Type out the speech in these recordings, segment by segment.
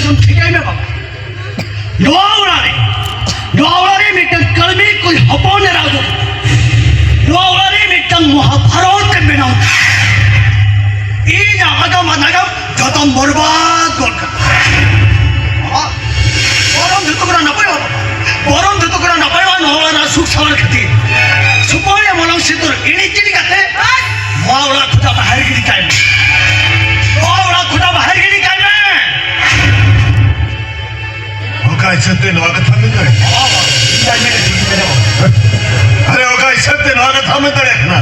सुन ठीक है बाबा डोवावळारे मिटन कलमी कोई हपोने राजो डोवावळारे मिटन महाभारत के बिना ई ना आगम अनागम जतम बर्बाद करकर बरम धुतुकरा न पाइबा बरम धुतुकरा न पाइबा नवळाना सुख सवार खती सुपोळे मनम सिद्धर इणी चिडी गाते मावळा खुदा बाहेर गिरी काय मावळा खुदा बाहेर गिरी काय काय सत्य नाग थांबत अरे हो काय सत्य नाग थांबत ना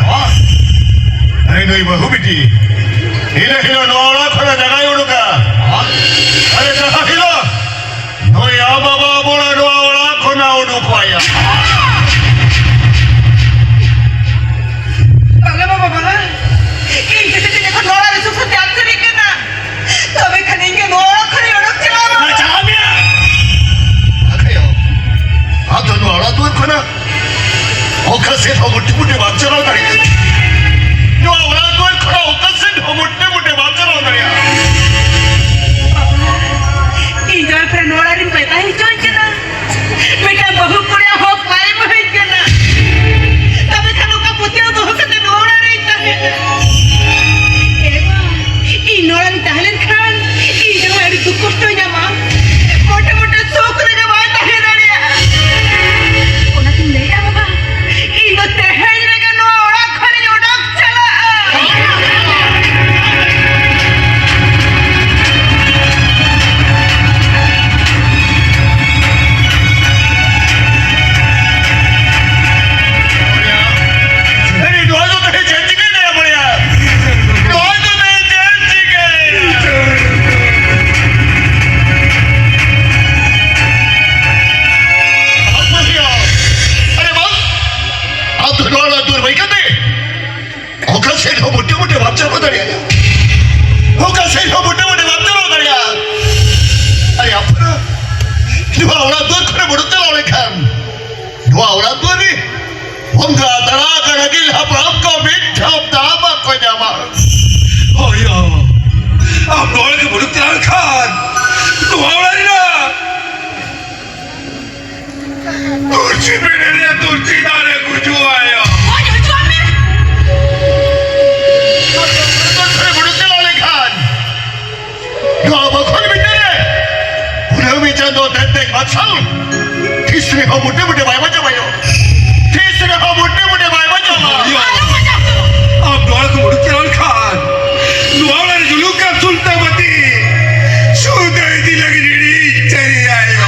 अरे नाही बहु बिटी हिरो हिरो नवळा खरा जगा एवढू का अरे जगा हिरो नो या बाबा बोळा नवळा खोना ओढू पाया बघा बाबा बघा की इथे ते देखो नवळा रे सुख त्याग करे के ना तबे खने के नवळा खरे ओळख चला चामिया आता नवळा तू खोना ओखसे मोठे मोठे वाचरा काढी नवळा तू खोना ओखसे मोठे मोठे वाचरा काढी की जय फ्रेंड नवळा रे पैदा ही जोई के ना बेटा बहु पुण्या हो पाए होई के ना तबे खनो का पुत्र बहु के नवळा रे तहे एवा ई नवळा रे तहलन खान ई जवा रे दुख कष्ट होई जामा मोठे मोठे सुख रे जवा तहे रे कोना तुम ले जा बाबा ई नो तहे रे के नवळा खरे ओडक चला मोठे मोठे वापचा बदल्या हो का से मोठे मोठे वापचा बदल्या अरे आपण आवडा दोन खरे बडुते लावले खान आवडा दोन हमका तरा करा गिल हा बाप को मिठा दामा को जामा हो या आप डोळे के बडुते लावले खान तू आवडा रे ना तुझी बेडे रे तुझी दारे कुजू आया तीसरे हो मोठे मोठे बायबाच्या बायो तीसरे हो मोठे मोठे बायबाच्या आप डोळे को बडुते लावले खान तू आवडा रे जुलू का सुल्तामती सुदय दी लगड़ी चली आयो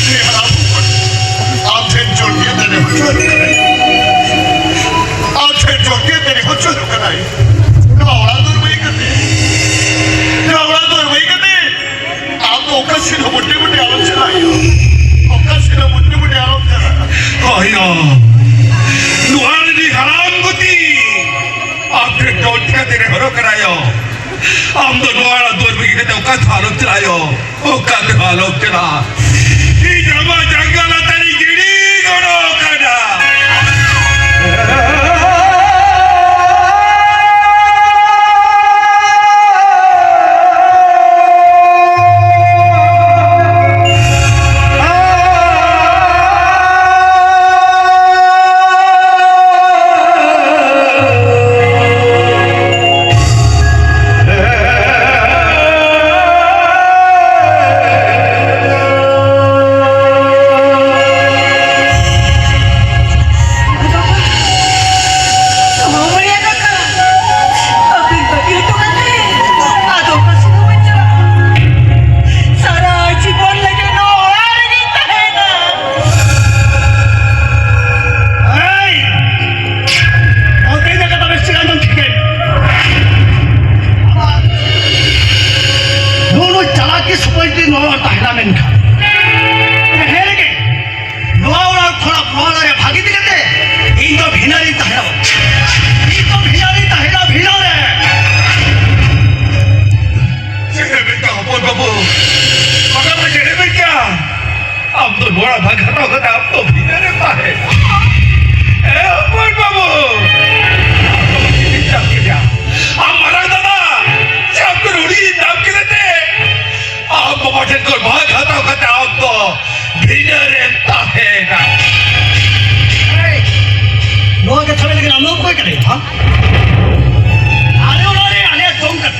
ये हराम आपसे जोड़िए तेरे बच्चों कराई नवड़ा दूर वही करते ओकाशीला मोठे मोठे आरोप झाला ओकाशीला मोठे मोठे आरोप झाला अय्या नुआनी हराम गती आपने टोटका तेरे हरो करायो हम तो नुआला दूर में गए तो का आरोप चलायो ओ का आरोप चला ई जमा जंगला तेरी गिड़ी गड़ो कड़ा आले होणारे आले जाऊन कर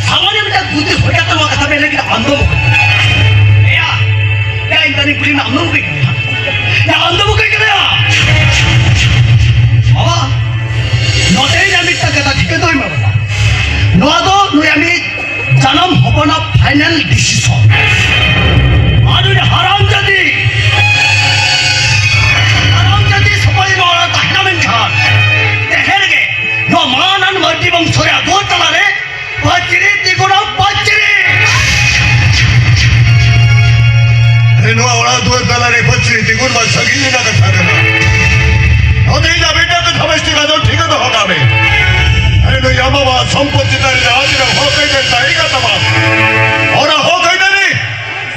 सामान्य म्हणजे बुद्धी होत्या तर मग कसा पाहिलं की अंधमुख या त्या इंटाने पुढे अंधमुख केले या अंधमुख केले बाबा नोटेरी आम्ही टाकता ठीक आहे तुम्ही बाबा नोआदो नुई आम्ही जन्म हबो ना फाइनल डिसिजन आदु हरामजादी सफाई नोड़ा ताहना में झाड़ तेहरगे नो मानन मर्जी बंग सोया दो तलारे पाचिरी तिगुना पाचिरी नो आवड़ा दो तलारे पाचिरी तिगुन बात सगी ना कथा करना होते ही ना बेटा तो समझते का जो ठीक है तो होगा बे अरे नो यामा बात संपत्ति तारी आज ना हो गई तो ताई का तबाद और हो गई तो नहीं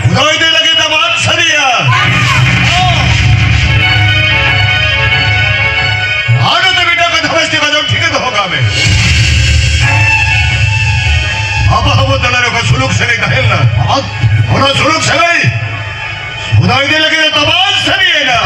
खुदाई दे लगे तबाद सरिया आने तो बेटा को समझते का जो ठीक है तो होगा बे आपा हम तलारे का सुलूक से नहीं कहें ना और सुलूक से नहीं खुदाई दे लगे तबाद सरिया ना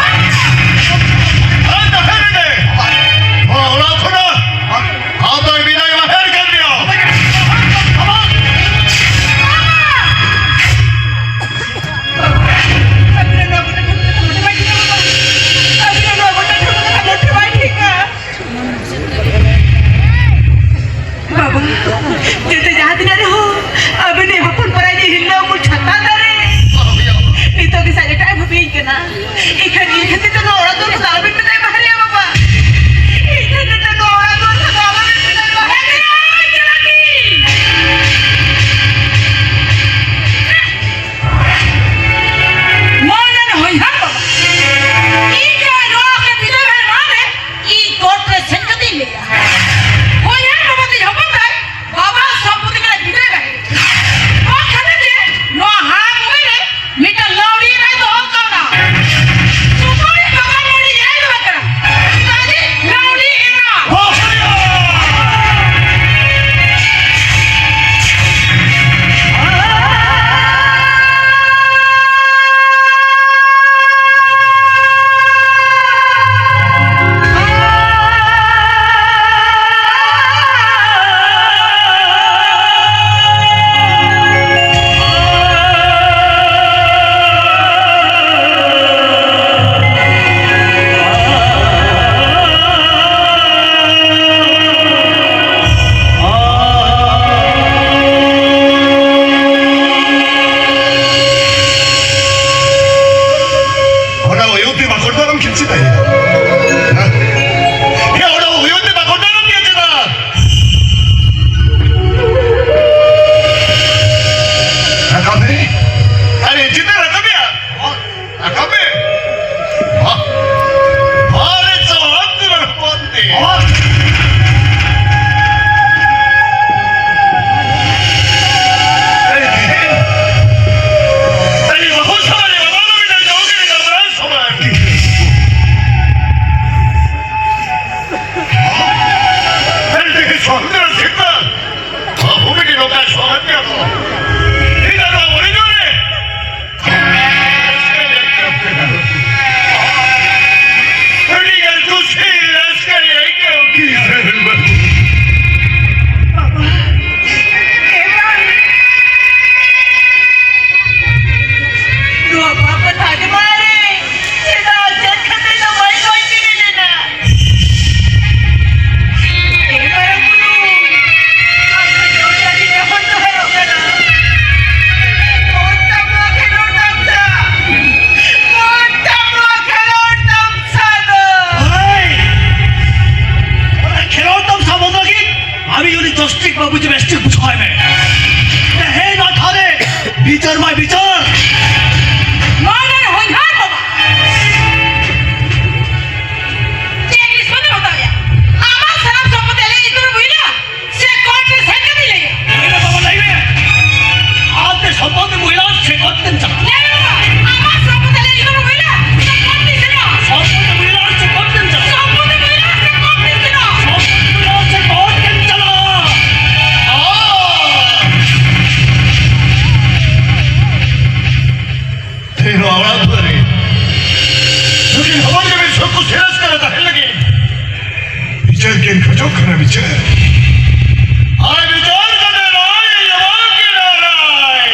आय विचार करते राय यवा किनाराय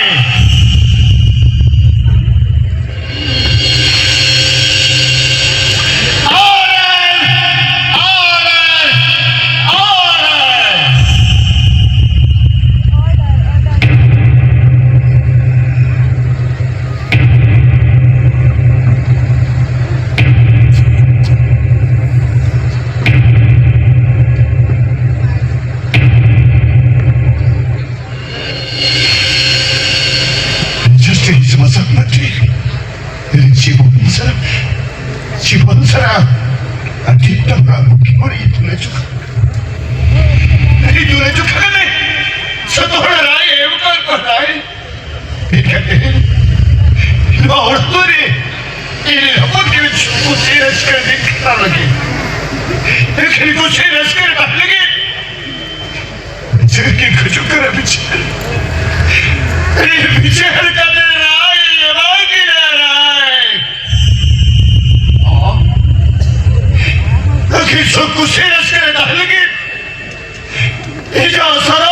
집어서라 아기따가 목소리 들려주고 이 들려주고 하네 서도라라 예우갈 거라이 이렇게 이거 얼굴이 이리 한번 기회 주고 제일 시간이 가라게 이렇게 이거 제일 시간이 가라게 저렇게 그저 그래 미치 이 미치 할 까데라 여기 석구 세례스가 달리기 이제 살아